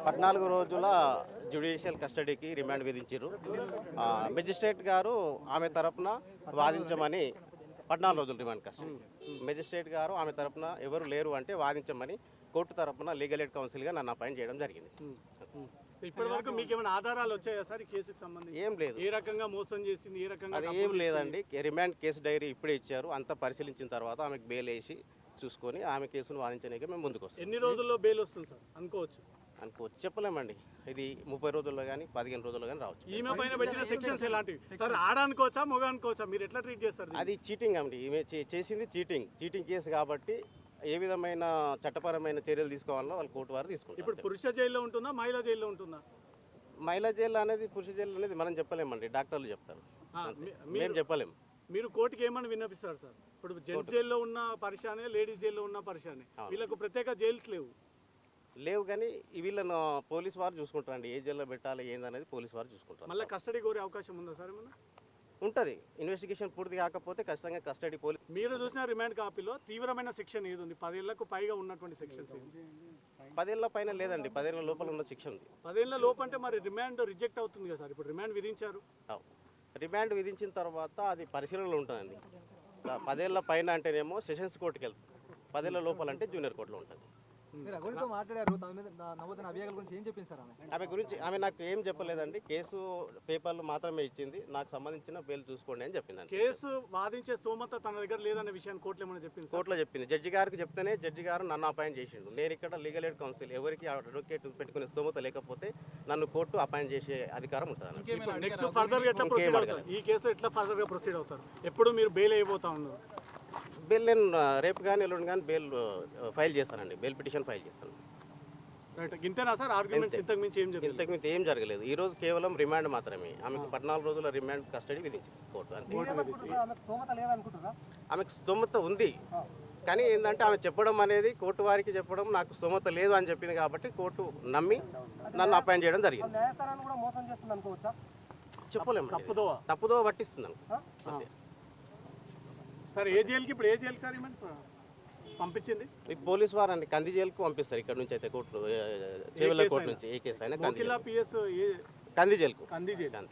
14 రోజుల జ్యుడిషియల్ కస్టడీకి రిమాండ్ విధించారు. మెజిస్ట్రేట్ గారు ఆమె తరపున వాదించమని 14 రోజులు రిమాండ్ కస్టడీ. మెజిస్ట్రేట్ గారు ఆమె తరపున ఎవరు లేరు అంటే వాదించమని కోర్టు తరపున లీగల్ ఎయిడ్ కౌన్సిల్గా నన్ను అపాయింట్ చేయడం జరిగింది. ఇప్పటి వరకు మీకు ఏమైనా ఆధారాలు వచ్చాయా సార్ ఈ కేసుకు సంబంధించి? ఏం లేదు, ఏ రకంగా మోసం చేసింది, ఏ రకంగా అది ఏం లేదండి. రిమాండ్ కేసు డైరీ ఇప్పుడే ఇచ్చారు. అంతా పరిశీలించిన తర్వాత ఆమెకు బెయిల్ వేసి చూసుకొని ఆమె కేసును వాదించడానికి మేము ముందుకు వస్తాం. ఎన్ని రోజుల్లో బెయిల్ వస్తుంది సార్ అనుకోవచ్చు? అనుకోవచ్చు, చెప్పలేమండి. ఇది 30 రోజుల్లో కానీ 15 రోజుల్లో కానీ రావచ్చు. ఈమె పైన పెట్టిన సెక్షన్స్ ఎలాంటివి సార్? ఆడ అనుకోవచ్చా, మొగ అనుకోవచ్చా? మీరు ఎట్లా ట్రీట్ చేస్తారు? అది చీటింగ్ అండి. ఈమె చేసింది చీటింగ్ కేసు కాబట్టి ఏ విధమైన చట్టపరమైన చర్యలు తీసుకోవాలో వాళ్ళు కోర్టు వారు తీసుకుంటారు. ఇప్పుడు పురుష జైల్లో ఉంటుందా, మహిళా జైల్లో ఉంటుందా? మహిళా జైలు అనేది పురుష జైలు అనేది మనం చెప్పలేమండి, డాక్టర్లు చెప్తారు, మేము చెప్పలేము. మీరు కోర్టుకి ఏమని విన్నపిస్తారు సార్? ఇప్పుడు జెంట్స్ జైల్లో ఉన్న పరిశానే, లేడీస్ జైల్లో ఉన్న పరిశానే, వీళ్ళకు ప్రత్యేక జైల్స్ లేవు కానీ వీళ్ళను పోలీసు వారు చూసుకుంటారండి. ఏ జైల్లో పెట్టాలి ఏందనేది పోలీసు వారు చూసుకుంటారు. మళ్ళీ కస్టడీ కోరే అవకాశం ఉందా సార్ ఏమన్నా? ఉంటుంది. ఇన్వెస్టిగేషన్ పూర్తి కాకపోతే ఖచ్చితంగా కస్టడీ పోలీస్. మీరు చూసిన రిమాండ్ కాపీలో తీవ్రమైన సెక్షన్ ఏది ఉంది? 10 ఏళ్లకు పైగా ఉన్నటువంటి సెక్షన్స్ 10 ఏళ్ల పైన లేదండి, 10 ఏళ్ల లోపల ఉన్న శిక్ష ఉంది. 10 ఏళ్ల లోపు అంటే మరి రిమాండ్ రిజెక్ట్ అవుతుంది కదా సార్? ఇప్పుడు రిమాండ్ విధించారు. రిమాండ్ విధించిన తర్వాత అది పరిశీలనలో ఉంటుందండి. 10 ఏళ్ల పైన అంటేనేమో సెషన్స్ కోర్టుకి వెళ్తుంది, 10 ఏళ్ల లోపల అంటే జూనియర్ కోర్టులో ఉంటుంది. ఆమె గురించి ఆమె నాకు ఏం చెప్పలేదండి. కేసు పేపర్లు మాత్రమే ఇచ్చింది. నాకు సంబంధించిన బెయిల్ చూసుకోండి అని చెప్పింది. కేసు వాదించే స్తోమత తన దగ్గర లేదన్న విషయాన్ని కోర్టులో ఏమైనా చెప్పింది? కోర్టులో చెప్పింది. జడ్జి గారికి చెప్తేనే జడ్జి గారు నన్ను అపాయింట్ చేసిండు. నేను ఇక్కడ లీగల్ ఎయిడ్ కౌన్సిల్ ఎవరికి అడ్వకేట్ పెట్టుకునే స్తోమత లేకపోతే నన్ను కోర్టు అపాయింట్ చేసే అధికారం ఉంటుంది. నెక్స్ట్ ఫర్దర్ ఎట్లా ప్రొసీడ్ అవుతారు? ఈ కేసు ఎట్లా ఫర్దర్ గా ప్రొసీడ్ అవుతారు? ఎప్పుడు మీరు బెయిల్ అయిపోతా ఉన్నారు? బెయిల్ నేను రేపు కానీ ఎల్లుండి కానీ బెయిల్ ఫైల్ చేస్తానండి. బెయిల్ పిటిషన్ ఫైల్ చేస్తాను. రైట్, ఇంతేనా సార్? ఆర్గ్యుమెంట్స్ ఇంతకు మించి ఏం జరిగింది? ఇంతకు మించి ఏం జరగలేదు. ఈ రోజు కేవలం రిమాండ్ మాత్రమే. ఆమెకు 14 రోజుల రిమాండ్ కస్టడీ విధించింది కోర్టు. ఆమెకు స్తోమత ఉంది కానీ ఏంటంటే ఆమె చెప్పడం అనేది కోర్టు వారికి చెప్పడం నాకు స్తోమత లేదు అని చెప్పింది కాబట్టి కోర్టు నమ్మి నన్ను అపాయింట్ చేయడం జరిగింది. చెప్పలేము, తప్పుదో పట్టిస్తున్నాను. సార్ ఏ జైలుకి ఇప్పుడు ఏ జైలు సార్ పంపించింది? పోలీసు వారు అండి కంది జైలుకు పంపిస్తారు. ఇక్కడ నుంచి అయితే కోర్టు చేవెళ్ళ కోర్టు నుంచి ఏ కేసు అయినా కంది జైలుకు. కంది జైలు.